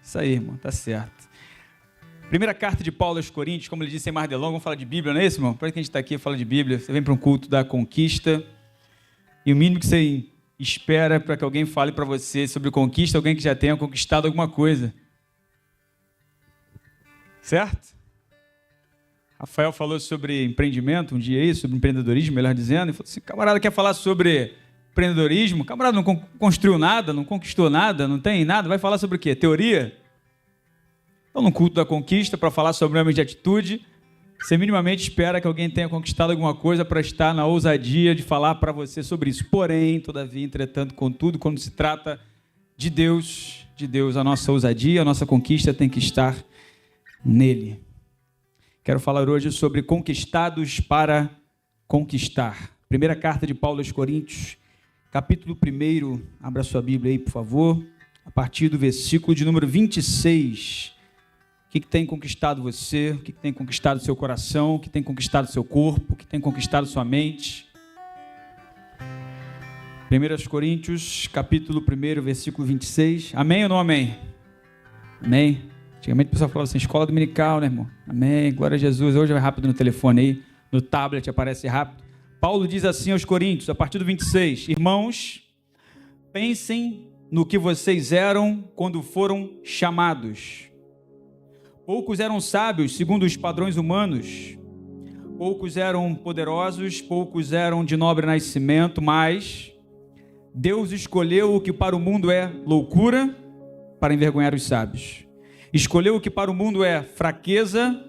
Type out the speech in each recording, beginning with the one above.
Isso aí, irmão, tá certo. Primeira carta de Paulo aos Coríntios, como ele disse, sem mais delongas, vamos falar de Bíblia, não é isso, irmão? Para que a gente está aqui, fala de Bíblia, você vem para um culto da conquista, e o mínimo que você espera para que alguém fale para você sobre conquista, alguém que já tenha conquistado alguma coisa. Certo? Rafael falou sobre empreendimento um dia aí, sobre empreendedorismo, melhor dizendo, e falou assim, camarada quer falar sobre empreendedorismo, camarada não construiu nada, não conquistou nada, não tem nada, vai falar sobre o quê? Teoria? Então, no culto da conquista, para falar sobre homens de atitude, você minimamente espera que alguém tenha conquistado alguma coisa para estar na ousadia de falar para você sobre isso. Porém, todavia, entretanto, contudo, quando se trata de Deus, a nossa ousadia, a nossa conquista tem que estar nele. Quero falar hoje sobre conquistados para conquistar. Primeira carta de Paulo aos Coríntios, capítulo 1, abra sua Bíblia aí, por favor, a partir do versículo de número 26. O que tem conquistado você? O que tem conquistado seu coração? O que tem conquistado seu corpo? O que tem conquistado sua mente? 1 Coríntios, capítulo 1, versículo 26. Amém ou não amém? Amém? Antigamente o pessoal falava assim, escola dominical, né, irmão? Amém, glória a Jesus. Hoje é rápido no telefone aí, no tablet aparece rápido. Paulo diz assim aos Coríntios, a partir do 26. Irmãos, pensem no que vocês eram quando foram chamados. Poucos eram sábios, segundo os padrões humanos. Poucos eram poderosos, poucos eram de nobre nascimento, mas Deus escolheu o que para o mundo é loucura para envergonhar os sábios. Escolheu o que para o mundo é fraqueza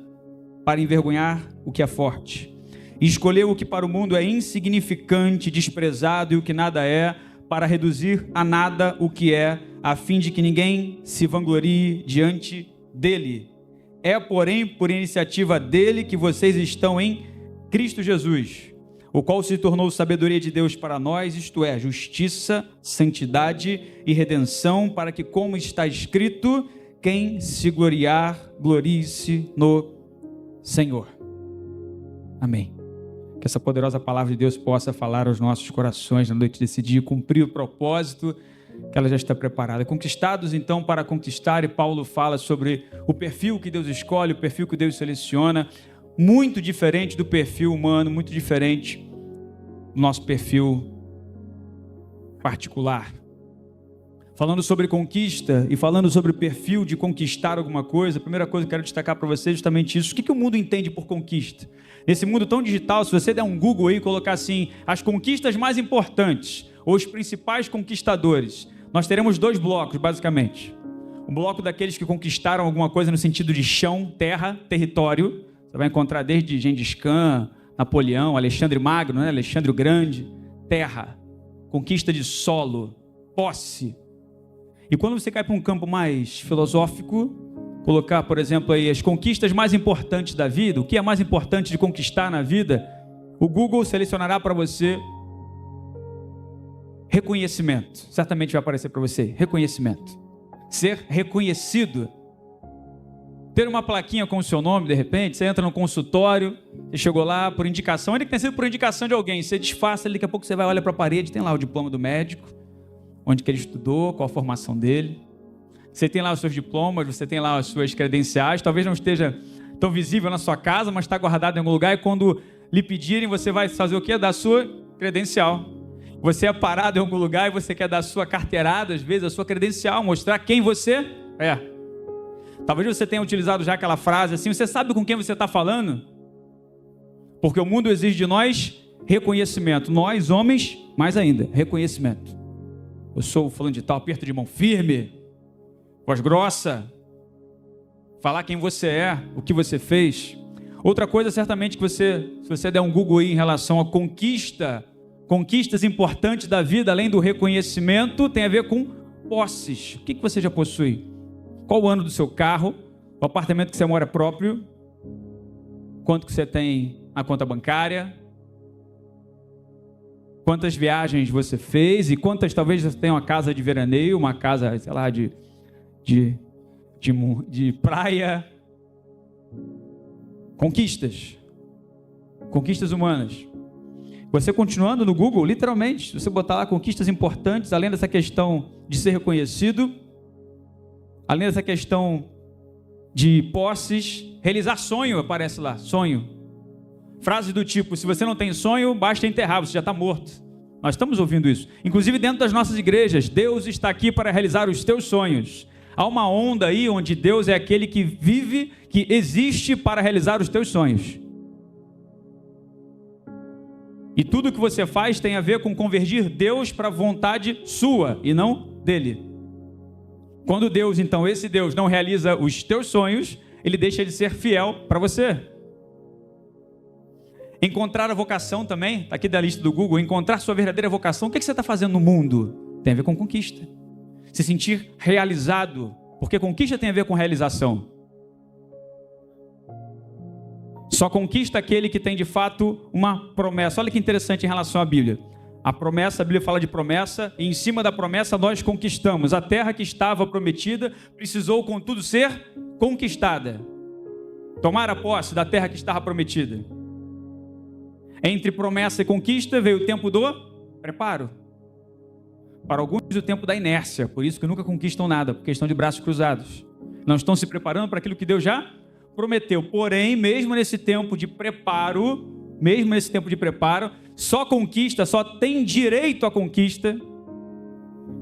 para envergonhar o que é forte. Escolheu o que para o mundo é insignificante, desprezado e o que nada é, para reduzir a nada o que é, a fim de que ninguém se vanglorie diante dele. É, porém, por iniciativa dele que vocês estão em Cristo Jesus, o qual se tornou sabedoria de Deus para nós, isto é, justiça, santidade e redenção, para que, como está escrito, quem se gloriar, glorie-se no Senhor. Amém. Que essa poderosa palavra de Deus possa falar aos nossos corações na noite desse dia, cumprir o propósito que ela já está preparada. Conquistados, então, para conquistar, e Paulo fala sobre o perfil que Deus escolhe, o perfil que Deus seleciona, muito diferente do perfil humano, muito diferente do nosso perfil particular. Falando sobre conquista e falando sobre o perfil de conquistar alguma coisa, a primeira coisa que eu quero destacar para você é justamente isso. O que o mundo entende por conquista? Nesse mundo tão digital, se você der um Google aí e colocar assim, as conquistas mais importantes, ou os principais conquistadores, nós teremos dois blocos, basicamente. O bloco daqueles que conquistaram alguma coisa no sentido de chão, terra, território. Você vai encontrar desde Gengis Khan, Napoleão, Alexandre Magno, né? Alexandre o Grande. Terra, conquista de solo, posse. E quando você cai para um campo mais filosófico, colocar, por exemplo, aí as conquistas mais importantes da vida, o que é mais importante de conquistar na vida, o Google selecionará para você reconhecimento. Certamente vai aparecer para você, reconhecimento. Ser reconhecido. Ter uma plaquinha com o seu nome, de repente, você entra no consultório, você chegou lá por indicação, ainda que tenha sido por indicação de alguém, você disfarça, daqui a pouco você vai olhar para a parede, tem lá o diploma do médico, onde que ele estudou, qual a formação dele. Você tem lá os seus diplomas, você tem lá as suas credenciais, talvez não esteja tão visível na sua casa, mas está guardado em algum lugar, e quando lhe pedirem, você vai fazer o quê? Dar a sua credencial. Você é parado em algum lugar e você quer dar a sua carteirada, às vezes, a sua credencial, mostrar quem você é. Talvez você tenha utilizado já aquela frase assim, você sabe com quem você está falando? Porque o mundo exige de nós reconhecimento. Nós, homens, mais ainda, reconhecimento. Eu sou fulano de tal, aperto de mão firme, voz grossa, falar quem você é, o que você fez. Outra coisa, certamente, que se você der um Google aí em relação a conquistas importantes da vida, além do reconhecimento, tem a ver com posses. O que você já possui? Qual o ano do seu carro? O apartamento que você mora é próprio? Quanto que você tem na conta bancária? Quantas viagens você fez e quantas talvez você tenha uma casa de veraneio, uma casa, sei lá, de praia. Conquistas humanas. Você continuando no Google, literalmente, se você botar lá conquistas importantes, além dessa questão de ser reconhecido, além dessa questão de posses, realizar sonho aparece lá, sonho. Frase do tipo, se você não tem sonho, basta enterrar, você já está morto. Nós estamos ouvindo isso. Inclusive dentro das nossas igrejas, Deus está aqui para realizar os teus sonhos. Há uma onda aí onde Deus é aquele que vive, que existe para realizar os teus sonhos. E tudo que você faz tem a ver com convergir Deus para a vontade sua e não dele. Quando Deus, então, esse Deus não realiza os teus sonhos, ele deixa de ser fiel para você. Encontrar a vocação também, está aqui da lista do Google, encontrar sua verdadeira vocação. O que você está fazendo no mundo? Tem a ver com conquista. Se sentir realizado, porque conquista tem a ver com realização. Só conquista aquele que tem de fato uma promessa. Olha que interessante em relação à Bíblia. A promessa, a Bíblia fala de promessa, e em cima da promessa nós conquistamos. A terra que estava prometida precisou, contudo, ser conquistada. Tomar a posse da terra que estava prometida. Entre promessa e conquista veio o tempo do preparo. Para alguns, o tempo da inércia. Por isso que nunca conquistam nada, porque estão de braços cruzados. Não estão se preparando para aquilo que Deus já prometeu. Porém, mesmo nesse tempo de preparo, só conquista, só tem direito à conquista.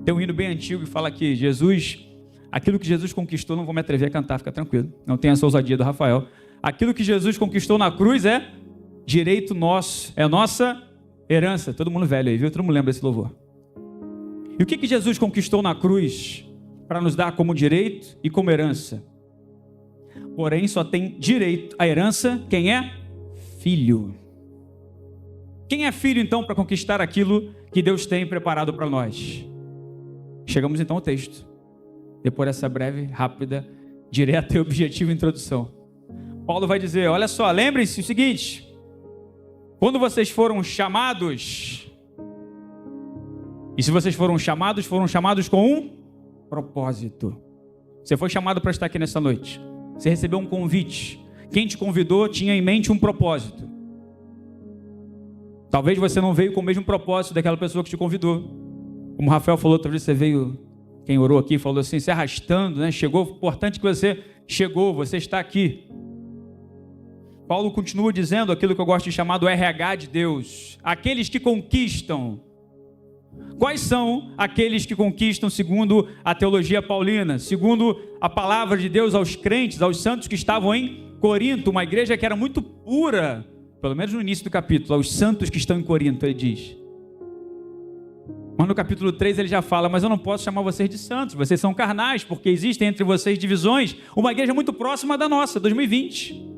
Tem um hino bem antigo que fala que Jesus, aquilo que Jesus conquistou, não vou me atrever a cantar, fica tranquilo, não tem essa ousadia do Rafael. Aquilo que Jesus conquistou na cruz é direito nosso, é nossa herança. Todo mundo velho aí, viu? Todo mundo lembra desse louvor. E o que Jesus conquistou na cruz para nos dar como direito e como herança? Porém, só tem direito à herança quem é filho. Quem é filho, então, para conquistar aquilo que Deus tem preparado para nós? Chegamos, então, ao texto. Depois dessa breve, rápida, direta e objetiva introdução. Paulo vai dizer, olha só, lembrem-se o seguinte. Quando vocês foram chamados, e se vocês foram chamados com um propósito. Você foi chamado para estar aqui nessa noite. Você recebeu um convite. Quem te convidou tinha em mente um propósito. Talvez você não veio com o mesmo propósito daquela pessoa que te convidou. Como o Rafael falou, talvez você veio, quem orou aqui, falou assim, se arrastando, né? Chegou, importante que você chegou, você está aqui. Paulo continua dizendo aquilo que eu gosto de chamar do RH de Deus. Aqueles que conquistam. Quais são aqueles que conquistam segundo a teologia paulina? Segundo a palavra de Deus aos crentes, aos santos que estavam em Corinto, uma igreja que era muito pura, pelo menos no início do capítulo, aos santos que estão em Corinto, ele diz. Mas no capítulo 3 ele já fala, mas eu não posso chamar vocês de santos, vocês são carnais, porque existem entre vocês divisões. Uma igreja muito próxima da nossa, 2020.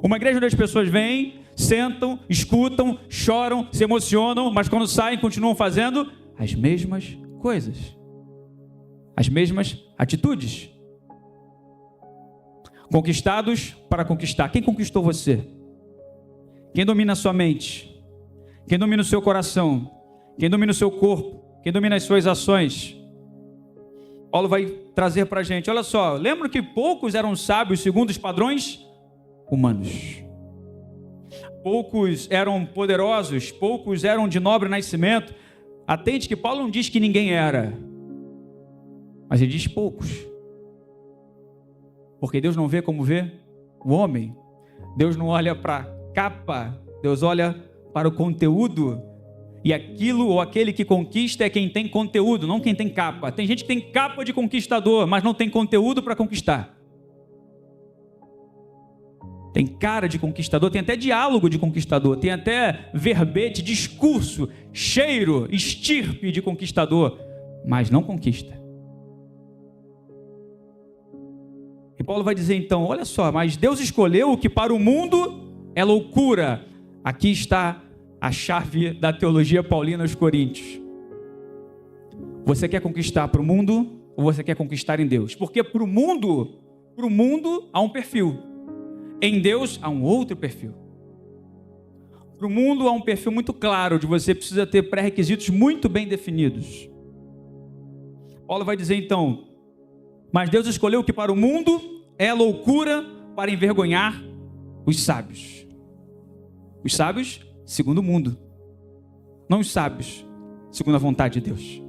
Uma igreja onde as pessoas vêm, sentam, escutam, choram, se emocionam, mas quando saem continuam fazendo as mesmas coisas, as mesmas atitudes. Conquistados para conquistar. Quem conquistou você? Quem domina a sua mente? Quem domina o seu coração? Quem domina o seu corpo? Quem domina as suas ações? Paulo vai trazer para a gente, olha só, lembra que poucos eram sábios segundo os padrões humanos. Poucos eram poderosos, poucos eram de nobre nascimento. Atente que Paulo não diz que ninguém era, mas ele diz poucos. Porque Deus não vê como vê o homem. Deus não olha para a capa, Deus olha para o conteúdo. E aquilo ou aquele que conquista é quem tem conteúdo, não quem tem capa. Tem gente que tem capa de conquistador, mas não tem conteúdo para conquistar. Tem cara de conquistador, tem até diálogo de conquistador, tem até verbete, discurso, cheiro, estirpe de conquistador, mas não conquista. E Paulo vai dizer então, olha só, mas Deus escolheu o que para o mundo é loucura. Aqui está a chave da teologia paulina aos Coríntios. Você quer conquistar para o mundo ou você quer conquistar em Deus? Porque para o mundo há um perfil. Em Deus há um outro perfil. Para o mundo há um perfil muito claro, de você precisa ter pré-requisitos muito bem definidos. Paulo vai dizer então, mas Deus escolheu que para o mundo é loucura para envergonhar os sábios. Os sábios, segundo o mundo. não os sábios, segundo a vontade de Deus.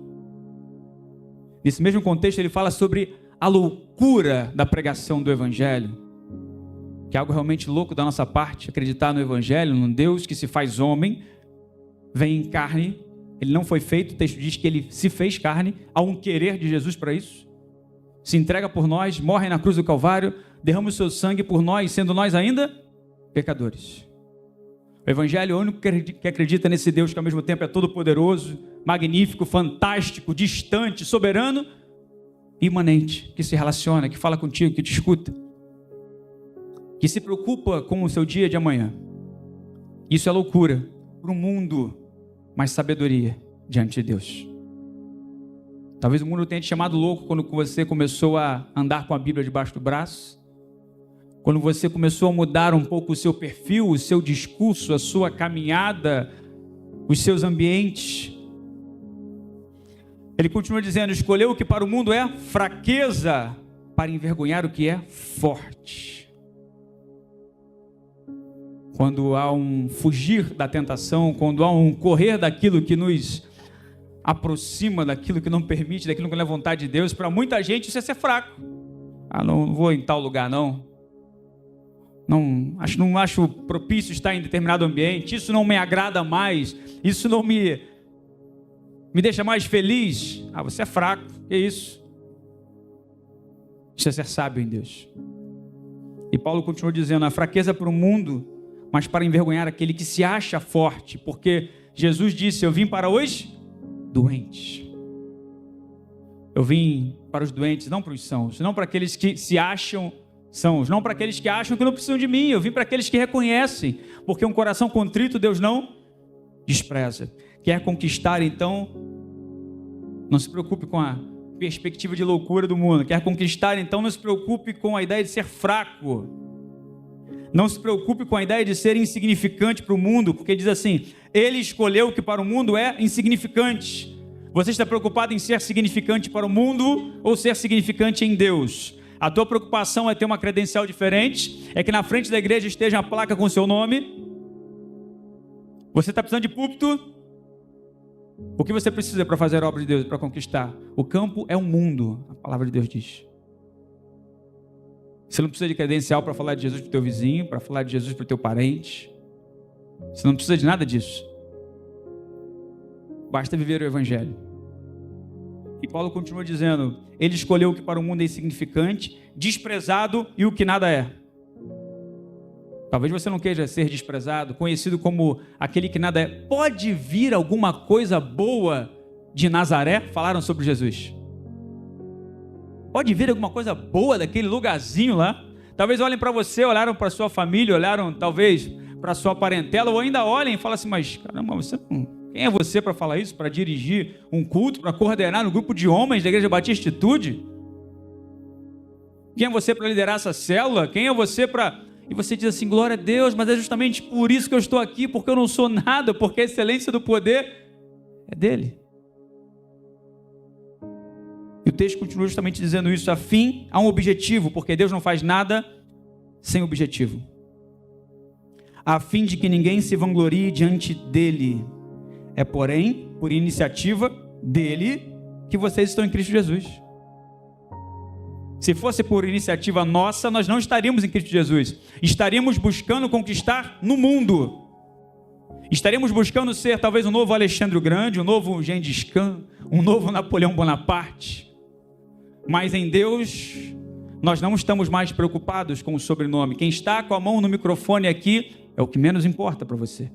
Nesse mesmo contexto, ele fala sobre a loucura da pregação do Evangelho, que é algo realmente louco da nossa parte, acreditar no Evangelho, num Deus que se faz homem, vem em carne, ele não foi feito, o texto diz que ele se fez carne, há um querer de Jesus para isso, se entrega por nós, morre na cruz do Calvário, derrama o seu sangue por nós, sendo nós ainda pecadores. O Evangelho é o único que acredita nesse Deus que ao mesmo tempo é todo poderoso, magnífico, fantástico, distante, soberano, imanente, que se relaciona, que fala contigo, que te escuta, que se preocupa com o seu dia de amanhã. Isso é loucura para o mundo, mas sabedoria diante de Deus. Talvez o mundo tenha te chamado louco quando você começou a andar com a Bíblia debaixo do braço, quando você começou a mudar um pouco o seu perfil, o seu discurso, a sua caminhada, os seus ambientes. Ele continua dizendo, escolheu o que para o mundo é fraqueza, para envergonhar o que é forte. Quando há um fugir da tentação, quando há um correr daquilo que nos aproxima, daquilo que não permite, daquilo que não é vontade de Deus, para muita gente isso é ser fraco. Não vou em tal lugar não acho propício estar em determinado ambiente, isso não me agrada mais, isso não me deixa mais feliz. Você é fraco, que isso? Isso é ser sábio em Deus. E Paulo continua dizendo, a fraqueza para o mundo, mas para envergonhar aquele que se acha forte, porque Jesus disse, eu vim para os doentes. Eu vim para os doentes, não para os sãos, não para aqueles que se acham sãos, não para aqueles que acham que não precisam de mim, eu vim para aqueles que reconhecem, porque um coração contrito Deus não despreza. Quer conquistar, então, não se preocupe com a perspectiva de loucura do mundo. Quer conquistar, então, não se preocupe com a ideia de ser fraco. Não se preocupe com a ideia de ser insignificante para o mundo, porque diz assim, ele escolheu o que para o mundo é insignificante. Você está preocupado em ser significante para o mundo ou ser significante em Deus? A tua preocupação é ter uma credencial diferente, é que na frente da igreja esteja a placa com o seu nome. Você está precisando de púlpito? O que você precisa para fazer a obra de Deus, para conquistar? O campo é um mundo, a palavra de Deus diz. Você não precisa de credencial para falar de Jesus para o teu vizinho, para falar de Jesus para o teu parente. Você não precisa de nada disso. Basta viver o Evangelho. E Paulo continua dizendo, ele escolheu o que para o mundo é insignificante, desprezado e o que nada é. Talvez você não queira ser desprezado, conhecido como aquele que nada é. Pode vir alguma coisa boa de Nazaré? Falaram sobre Jesus. Pode vir alguma coisa boa daquele lugarzinho lá? Talvez olhem para você, olharam para sua família, olharam talvez para sua parentela, ou ainda olhem e falam assim, mas caramba, você não... Quem é você para falar isso, para dirigir um culto, para coordenar um grupo de homens da Igreja Batista Atitude? Quem é você para liderar essa célula? Quem é você para... E você diz assim, glória a Deus, mas é justamente por isso que eu estou aqui, porque eu não sou nada, porque a excelência do poder é dele. E o texto continua justamente dizendo isso, a fim, há um objetivo, porque Deus não faz nada sem objetivo. A fim de que ninguém se vanglorie diante dele. É, porém, por iniciativa dele, que vocês estão em Cristo Jesus. Se fosse por iniciativa nossa, nós não estaríamos em Cristo Jesus. Estaríamos buscando conquistar no mundo. Estaríamos buscando ser talvez um novo Alexandre o Grande, um novo Gengis Khan, um novo Napoleão Bonaparte. Mas em Deus, nós não estamos mais preocupados com o sobrenome. Quem está com a mão no microfone aqui é o que menos importa para você.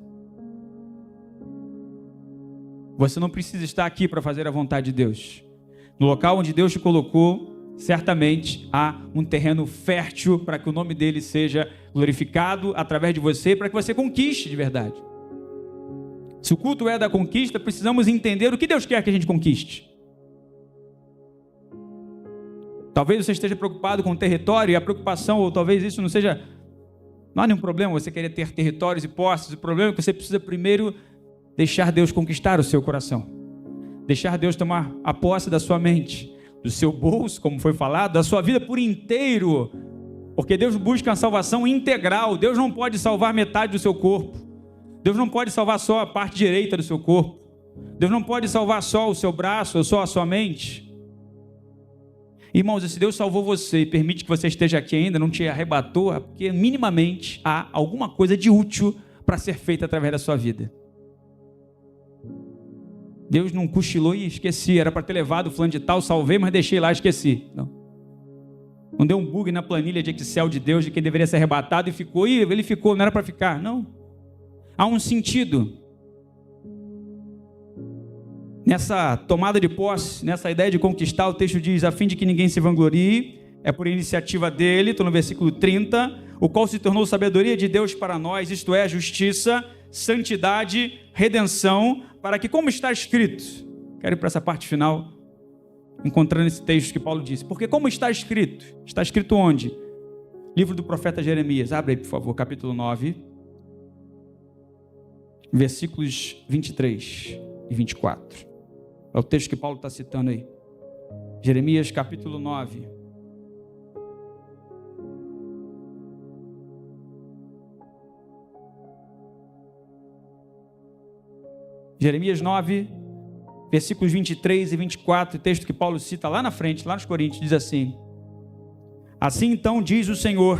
Você não precisa estar aqui para fazer a vontade de Deus. No local onde Deus te colocou, certamente há um terreno fértil para que o nome dele seja glorificado através de você, para que você conquiste de verdade. Se o culto é da conquista, precisamos entender o que Deus quer que a gente conquiste. Talvez você esteja preocupado com o território e a preocupação, ou talvez isso não seja... Não há nenhum problema você querer ter territórios e posses. O problema é que você precisa primeiro deixar Deus conquistar o seu coração. Deixar Deus tomar a posse da sua mente, do seu bolso, como foi falado, da sua vida por inteiro. Porque Deus busca a salvação integral. Deus não pode salvar metade do seu corpo. Deus não pode salvar só a parte direita do seu corpo. Deus não pode salvar só o seu braço ou só a sua mente. Irmãos, se Deus salvou você e permite que você esteja aqui ainda, não te arrebatou, é porque minimamente há alguma coisa de útil para ser feita através da sua vida. Deus não cochilou e esqueci, era para ter levado o fulano de tal, salvei, mas deixei lá e esqueci. Não deu um bug na planilha de Excel de Deus, de que ele deveria ser arrebatado e ficou, e ele ficou, não era para ficar, não. Há um sentido nessa tomada de posse, nessa ideia de conquistar. O texto diz, a fim de que ninguém se vanglorie, é por iniciativa dele, estou no versículo 30, o qual se tornou sabedoria de Deus para nós, isto é, justiça, santidade, redenção, para que, como está escrito, quero ir para essa parte final, encontrando esse texto que Paulo disse, porque como está escrito onde? Livro do profeta Jeremias, abre aí por favor, capítulo 9, versículos 23 e 24, é o texto que Paulo está citando aí, Jeremias capítulo 9, Jeremias 9, versículos 23 e 24, texto que Paulo cita lá na frente, lá nos Coríntios, diz assim, assim então diz o Senhor,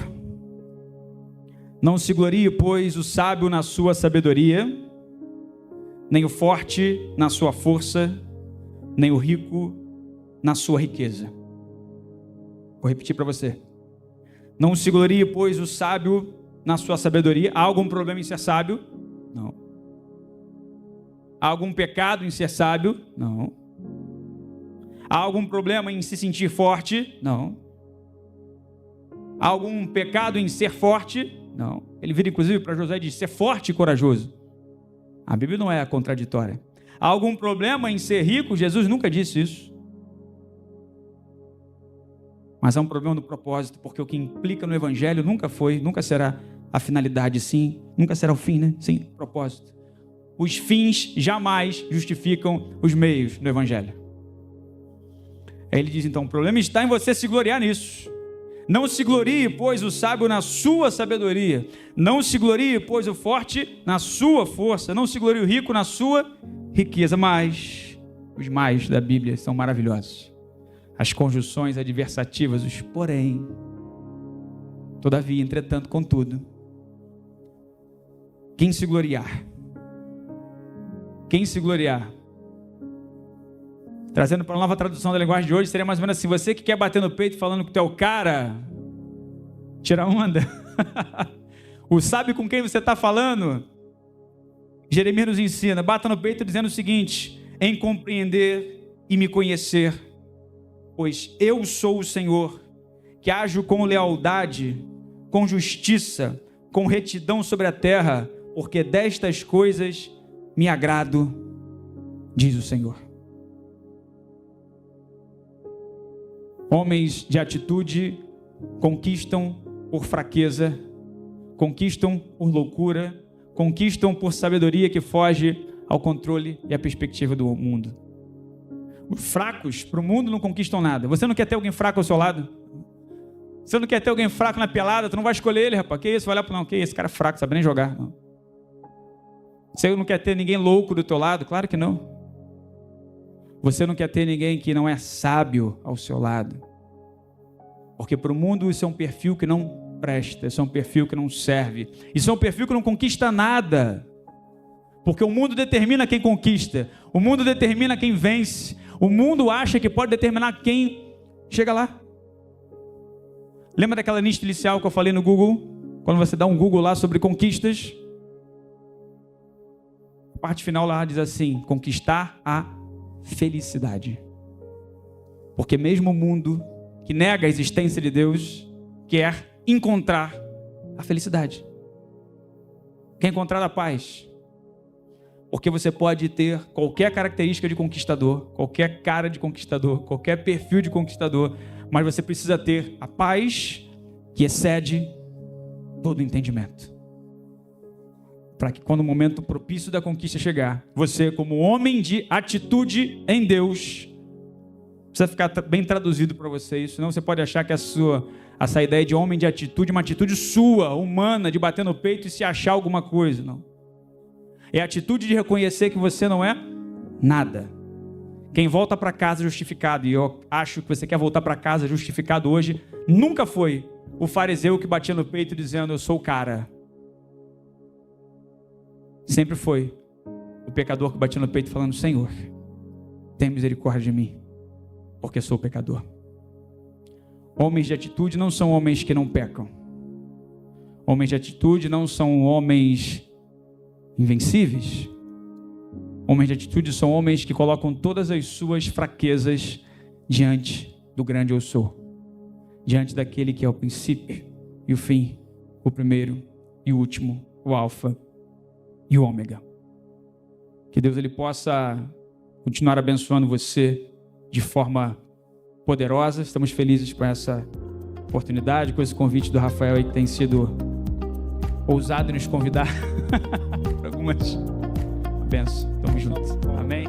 não se glorie, pois, o sábio na sua sabedoria, nem o forte na sua força, nem o rico na sua riqueza. Vou repetir para você. Não se glorie, pois, o sábio na sua sabedoria. Há algum problema em ser sábio? Não. Há algum pecado em ser sábio? Não. Há algum problema em se sentir forte? Não. Há algum pecado em ser forte? Não. Ele vira inclusive para José e diz, ser forte e corajoso. A Bíblia não é contraditória. Há algum problema em ser rico? Jesus nunca disse isso. Mas há um problema no propósito, porque o que implica no Evangelho nunca foi, nunca será a finalidade, sim. Nunca será o fim, né? Sim, propósito. Os fins jamais justificam os meios no Evangelho. Aí ele diz então, o problema está em você se gloriar nisso. Não se glorie, pois, o sábio na sua sabedoria. Não se glorie, pois, o forte na sua força. Não se glorie o rico na sua riqueza. Mas os mais da Bíblia são maravilhosos. As conjunções adversativas, os porém. Todavia, entretanto, contudo. Quem se gloriar? Quem se gloriar? Trazendo para a nova tradução da linguagem de hoje, seria mais ou menos assim, você que quer bater no peito falando que tu é o cara, tira onda. O sabe com quem você está falando? Jeremias nos ensina, bata no peito dizendo o seguinte, em compreender e me conhecer, pois eu sou o Senhor, que ajo com lealdade, com justiça, com retidão sobre a terra, porque destas coisas me agrado, diz o Senhor. Homens de atitude conquistam por fraqueza, conquistam por loucura, conquistam por sabedoria que foge ao controle e à perspectiva do mundo. Os fracos para o mundo não conquistam nada. Você não quer ter alguém fraco ao seu lado? Você não quer ter alguém fraco na pelada? Tu não vai escolher ele, rapaz. Que isso? Vai olhar para não, que esse cara é fraco, sabe nem jogar. Não. Você não quer ter ninguém louco do teu lado? Claro que não. Você não quer ter ninguém que não é sábio ao seu lado. Porque para o mundo isso é um perfil que não presta, isso é um perfil que não serve. Isso é um perfil que não conquista nada. Porque o mundo determina quem conquista. O mundo determina quem vence. O mundo acha que pode determinar quem chega lá. Lembra daquela lista inicial que eu falei no Google? Quando você dá um Google lá sobre conquistas. A parte final lá diz assim, conquistar a felicidade. Porque mesmo o mundo que nega a existência de Deus quer encontrar a felicidade, quer encontrar a paz. Porque você pode ter qualquer característica de conquistador, qualquer cara de conquistador, qualquer perfil de conquistador, mas você precisa ter a paz que excede todo entendimento. Para que quando o momento propício da conquista chegar, você como homem de atitude em Deus, precisa ficar bem traduzido para você isso, senão você pode achar que essa ideia de homem de atitude, uma atitude sua, humana, de bater no peito e se achar alguma coisa, não. É a atitude de reconhecer que você não é nada. Quem volta para casa justificado, e eu acho que você quer voltar para casa justificado hoje, nunca foi o fariseu que batia no peito dizendo, eu sou o cara. Sempre foi o pecador que batia no peito falando, Senhor, tem misericórdia de mim, porque sou pecador. Homens de atitude não são homens que não pecam. Homens de atitude não são homens invencíveis. Homens de atitude são homens que colocam todas as suas fraquezas diante do grande eu sou. Diante daquele que é o princípio e o fim, o primeiro e o último, o alfa e o ômega. Que Deus ele possa continuar abençoando você de forma poderosa. Estamos felizes com essa oportunidade, com esse convite do Rafael aí que tem sido ousado em nos convidar para algumas bênçãos. Tamo juntos. Amém.